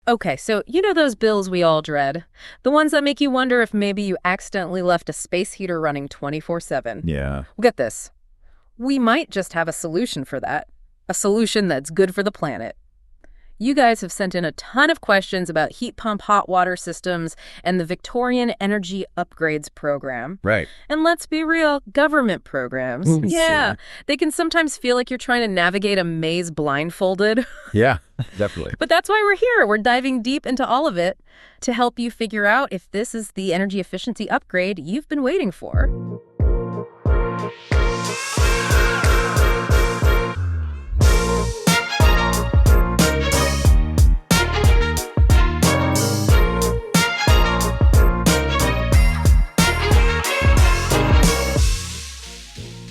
Okay, so you know those bills we all dread? The ones that make you wonder if maybe you accidentally left a space heater running 24/7. Yeah. Well, get this. We might just have a solution for that. A solution that's good for the planet. You guys have sent in a ton of questions about heat pump hot water systems and the Victorian Energy Upgrades Program. Right. And let's be real, government programs. Yeah, Silly. they can sometimes feel like you're trying to navigate a maze blindfolded. Yeah, definitely. But that's why we're here. We're diving deep into all of it to help you figure out if this is the energy efficiency upgrade you've been waiting for.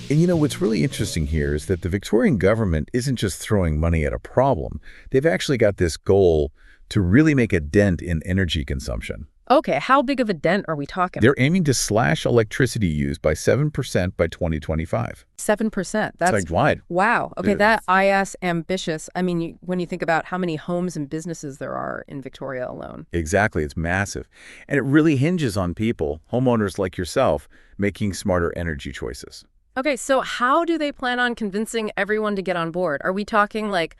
And what's really interesting here is that the Victorian government isn't just throwing money at a problem. They've actually got this goal to really make a dent in energy consumption. Okay, how big of a dent are we talking? They're aiming to slash electricity use by 7% by 2025. 7%. It's That's wide. wow. Okay, It that is. IS ambitious. I mean, when you think about how many homes and businesses there are in Victoria alone. Exactly. It's massive. And it really hinges on people, homeowners like yourself, making smarter energy choices. Okay, so how do they plan on convincing everyone to get on board? Are we talking like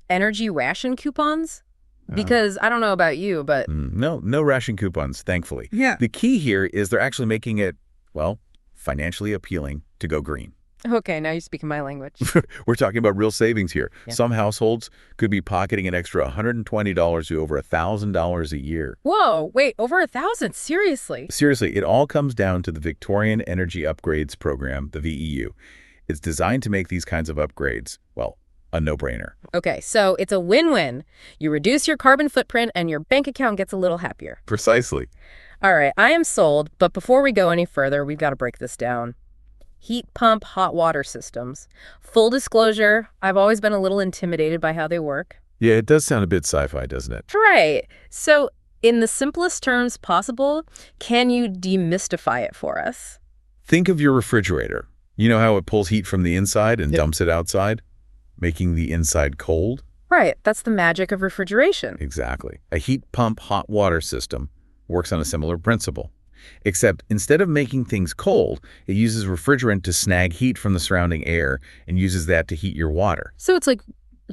energy ration coupons? Because I don't know about you, but No ration coupons, thankfully. yeah. The key here is they're actually making it, well, financially appealing to go green. Okay, now you're speaking my language. We're talking about real savings here. Yeah. Some households could be pocketing an extra $120 to over $1,000 a year. Whoa, wait, over 1,000? Seriously? Seriously, it all comes down to the Victorian Energy Upgrades Program, the VEU. It's designed to make these kinds of upgrades, well, a no-brainer. Okay, so it's a win-win. You reduce your carbon footprint and your bank account gets a little happier. Precisely. All right, I am sold, but before we go any further, we've got to break this down. Heat pump hot water systems. Full disclosure, I've always been a little intimidated by how they work. Yeah, it does sound a bit sci-fi, doesn't it? Right. So, in the simplest terms possible, can you demystify it for us? Think of your refrigerator. You know how it pulls heat from the inside and Yep. dumps it outside, making the inside cold? Right, that's the magic of refrigeration. Exactly. A heat pump hot water system works on a similar principle. Except instead of making things cold, it uses refrigerant to snag heat from the surrounding air and uses that to heat your water. So it's like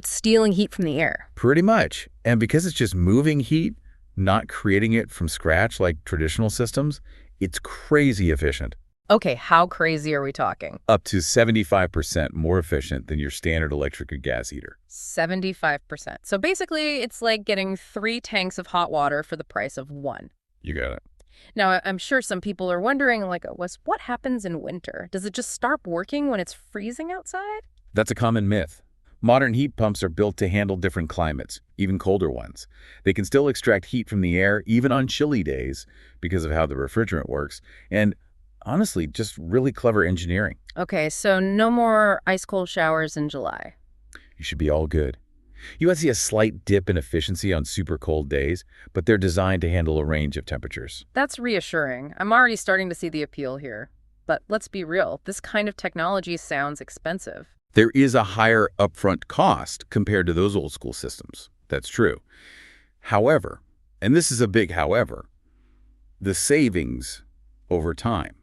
stealing heat from the air. Pretty much. And because it's just moving heat, not creating it from scratch like traditional systems, it's crazy efficient. Okay, how crazy are we talking? Up to 75% more efficient than your standard electric or gas heater. 75%. So basically, it's like getting 3 tanks of hot water for the price of 1. You got it. Now, I'm sure some people are wondering, like, what happens in winter? Does it just stop working when it's freezing outside? That's a common myth. Modern heat pumps are built to handle different climates, even colder ones. They can still extract heat from the air, even on chilly days, because of how the refrigerant works. And honestly, just really clever engineering. Okay, so no more ice-cold showers in July. You should be all good. You might see a slight dip in efficiency on super cold days, but they're designed to handle a range of temperatures. That's reassuring. I'm already starting to see the appeal here. But let's be real, this kind of technology sounds expensive. There is a higher upfront cost compared to those old school systems. That's true. However, and this is a big however, the savings over time.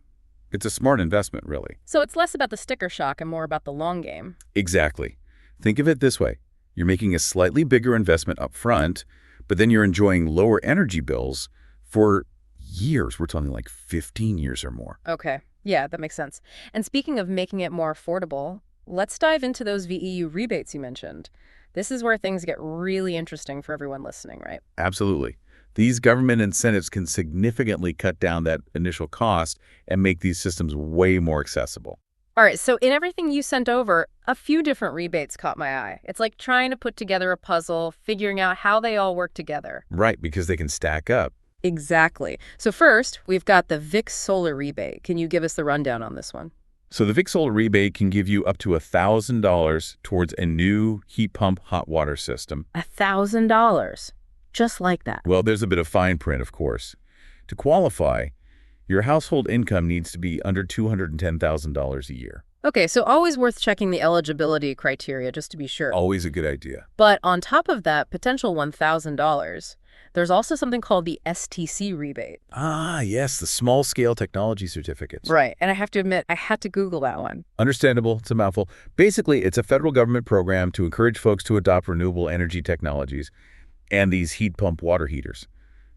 It's a smart investment, really. So it's less about the sticker shock and more about the long game. Exactly. Think of it this way. You're making a slightly bigger investment up front, but then you're enjoying lower energy bills for years. We're talking like 15 years or more. Okay, yeah, that makes sense. And speaking of making it more affordable, let's dive into those VEU rebates you mentioned. This is where things get really interesting for everyone listening, right? Absolutely. These government incentives can significantly cut down that initial cost and make these systems way more accessible. All right, so in everything you sent over, a few different rebates caught my eye. It's like trying to put together a puzzle, figuring out how they all work together. Right, because they can stack up. Exactly. So first, we've got the VIC Solar rebate. Can you give us the rundown on this one? So the VIC Solar rebate can give you up to $1,000 towards a new heat pump hot water system. $1,000. Just like that. Well, there's a bit of fine print, of course. To qualify, your household income needs to be under $210,000 a year. Okay, so always worth checking the eligibility criteria just to be sure. Always a good idea. But on top of that potential $1,000, there's also something called the STC rebate. Ah, yes, the small-scale technology certificates. Right, and I have to admit, I had to Google that one. Understandable, it's a mouthful. Basically, it's a federal government program to encourage folks to adopt renewable energy technologies and these heat pump water heaters.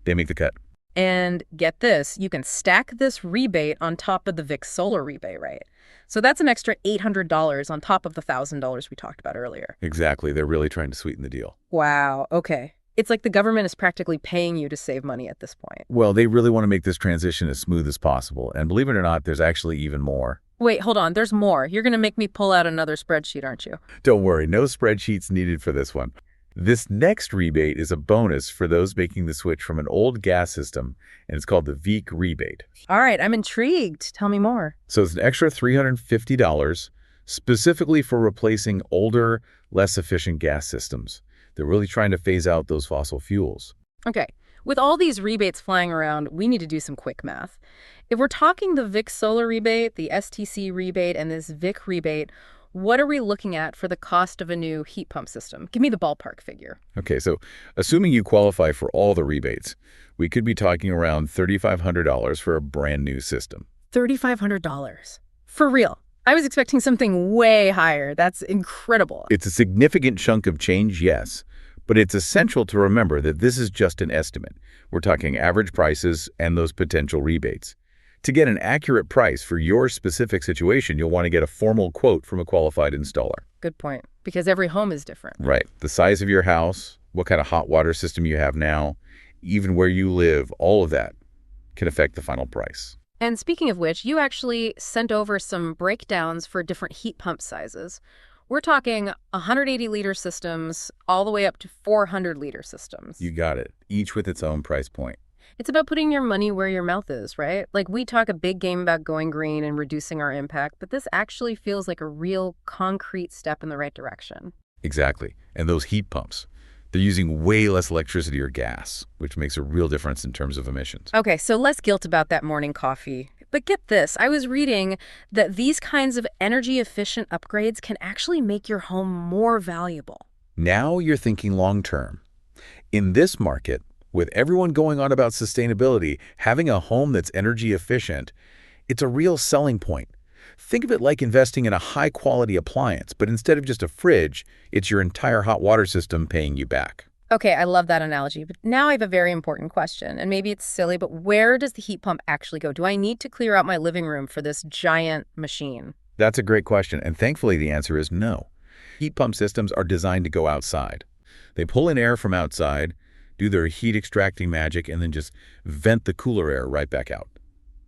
They make the cut. And get this, you can stack this rebate on top of the Vic solar rebate, right? So that's an extra $800 on top of the $1,000 we talked about earlier. Exactly, they're really trying to sweeten the deal. Wow, okay. It's like the government is practically paying you to save money at this point. Well, they really want to make this transition as smooth as possible, and believe it or not, there's actually even more. Wait, hold on, there's more. You're going to make me pull out another spreadsheet, aren't you? Don't worry, no spreadsheets needed for this one. This next rebate is a bonus for those making the switch from an old gas system, and it's called the VEEC rebate. All right, I'm intrigued. Tell me more. So it's an extra $350 specifically for replacing older, less efficient gas systems. They're really trying to phase out those fossil fuels. Okay, with all these rebates flying around, we need to do some quick math. If we're talking the Vic solar rebate, the STC rebate, and this Vic rebate, what are we looking at for the cost of a new heat pump system? Give me the ballpark figure. Okay, so assuming you qualify for all the rebates, we could be talking around $3,500 for a brand new system. $3,500. For real. I was expecting something way higher. That's incredible. It's a significant chunk of change, yes, but it's essential to remember that this is just an estimate. We're talking average prices and those potential rebates. To get an accurate price for your specific situation, you'll want to get a formal quote from a qualified installer. Good point. Because every home is different. Right. The size of your house, what kind of hot water system you have now, even where you live, all of that can affect the final price. And speaking of which, you actually sent over some breakdowns for different heat pump sizes. We're talking 180-liter systems all the way up to 400-liter systems. You got it, each with its own price point. It's about putting your money where your mouth is, right? Like, we talk a big game about going green and reducing our impact, but this actually feels like a real concrete step in the right direction. Exactly. And those heat pumps, they're using way less electricity or gas, which makes a real difference in terms of emissions. Okay, so less guilt about that morning coffee. But get this, I was reading that these kinds of energy-efficient upgrades can actually make your home more valuable. Now you're thinking long-term. In this market, with everyone going on about sustainability, having a home that's energy efficient, it's a real selling point. Think of it like investing in a high-quality appliance, but instead of just a fridge, it's your entire hot water system paying you back. Okay, I love that analogy, but now I have a very important question, and maybe it's silly, but where does the heat pump actually go? Do I need to clear out my living room for this giant machine? That's a great question, and thankfully the answer is no. Heat pump systems are designed to go outside. They pull in air from outside, do their heat extracting magic, and then just vent the cooler air right back out.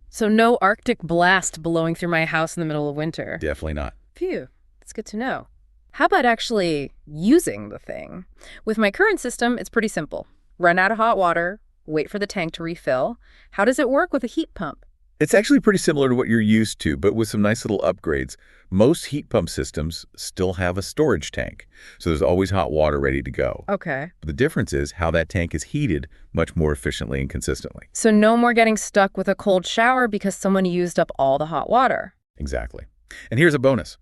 So no Arctic blast blowing through my house in the middle of winter. Definitely not. Phew, that's good to know. How about actually using the thing? With my current system, it's pretty simple. Run out of hot water, wait for the tank to refill. How does it work with a heat pump? It's actually pretty similar to what you're used to, but with some nice little upgrades. Most heat pump systems still have a storage tank, so there's always hot water ready to go. Okay. The difference is how that tank is heated much more efficiently and consistently. So no more getting stuck with a cold shower because someone used up all the hot water. Exactly. And here's a bonus.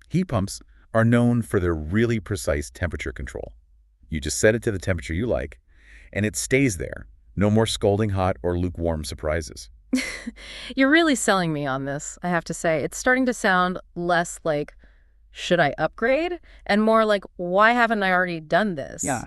Heat pumps are known for their really precise temperature control. You just set it to the temperature you like, and it stays there. No more scalding hot or lukewarm surprises. You're really selling me on this, I have to say. It's starting to sound less like, should I upgrade? And more like, why haven't I already done this? Yeah.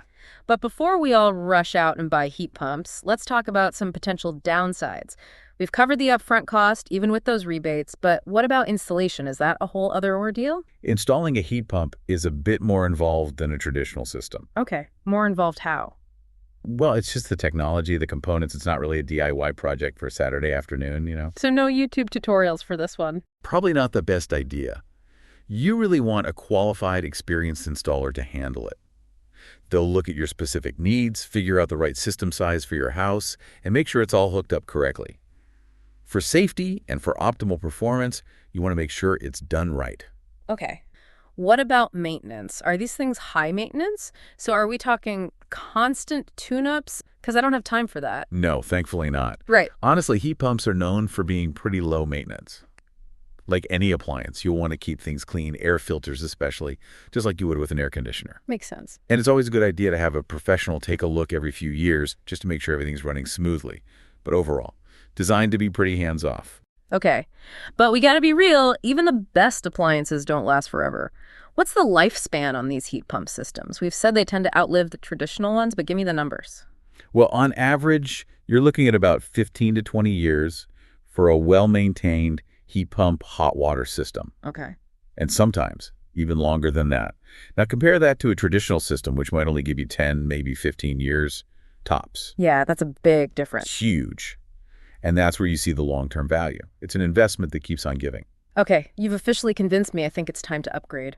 But before we all rush out and buy heat pumps, let's talk about some potential downsides. We've covered the upfront cost, even with those rebates, but what about installation? Is that a whole other ordeal? Installing a heat pump is a bit more involved than a traditional system. Okay, more involved how? Well, it's just the technology, the components. It's not really a DIY project for a Saturday afternoon, you know? So no YouTube tutorials for this one. Probably not the best idea. You really want a qualified, experienced installer to handle it. They'll look at your specific needs, figure out the right system size for your house, and make sure it's all hooked up correctly. For safety and for optimal performance, you want to make sure it's done right. Okay. What about maintenance? Are these things high maintenance? So are we talking constant tune-ups? Because I don't have time for that. No, thankfully not. Right. Honestly, heat pumps are known for being pretty low maintenance. Like any appliance, you'll want to keep things clean, air filters especially, just like you would with an air conditioner. Makes sense. And it's always a good idea to have a professional take a look every few years just to make sure everything's running smoothly. But overall, designed to be pretty hands-off. Okay. But we gotta be real, even the best appliances don't last forever. What's the lifespan on these heat pump systems? We've said they tend to outlive the traditional ones, but give me the numbers. Well, on average, you're looking at about 15 to 20 years for a well-maintained heat pump hot water system. Okay. And sometimes even longer than that. Now compare that to a traditional system, which might only give you 10, maybe 15 years tops. Yeah, that's a big difference. Huge. And that's where you see the long-term value. It's an investment that keeps on giving. Okay, you've officially convinced me. I think it's time to upgrade.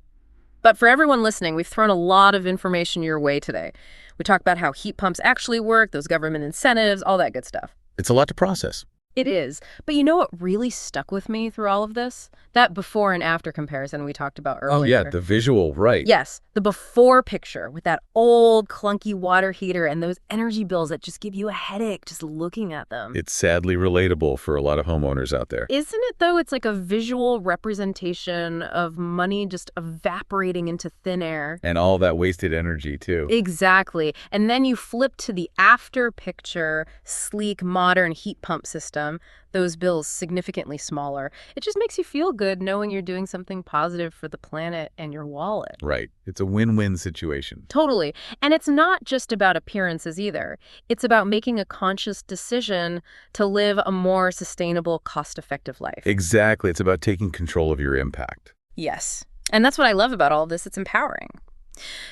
But for everyone listening, we've thrown a lot of information your way today. We talked about how heat pumps actually work, those government incentives, all that good stuff. It's a lot to process. It is. But you know what really stuck with me through all of this? That before and after comparison we talked about earlier. Oh, yeah, the visual, right. Yes, the before picture with that old clunky water heater and those energy bills that just give you a headache just looking at them. It's sadly relatable for a lot of homeowners out there. Isn't it, though? It's like a visual representation of money just evaporating into thin air. And all that wasted energy, too. Exactly. And then you flip to the after picture, sleek, modern heat pump system, those bills significantly smaller. It just makes you feel good knowing you're doing something positive for the planet and your wallet. Right. It's a win-win situation. Totally. And it's not just about appearances either. It's about making a conscious decision to live a more sustainable, cost-effective life. Exactly. It's about taking control of your impact. Yes. And that's what I love about all of this. It's empowering.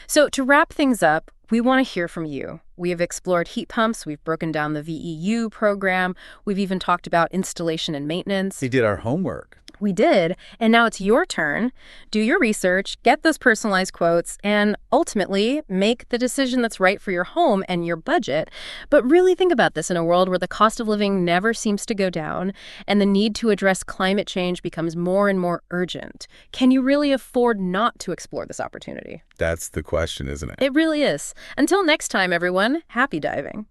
So to wrap things up, we want to hear from you. We have explored heat pumps, we've broken down the VEU program, we've even talked about installation and maintenance. We did our homework. We did, and now it's your turn. Do your research, get those personalized quotes, and ultimately make the decision that's right for your home and your budget. But really think about this in a world where the cost of living never seems to go down and the need to address climate change becomes more and more urgent. Can you really afford not to explore this opportunity? That's the question, isn't it? It really is. Until next time, everyone, happy diving.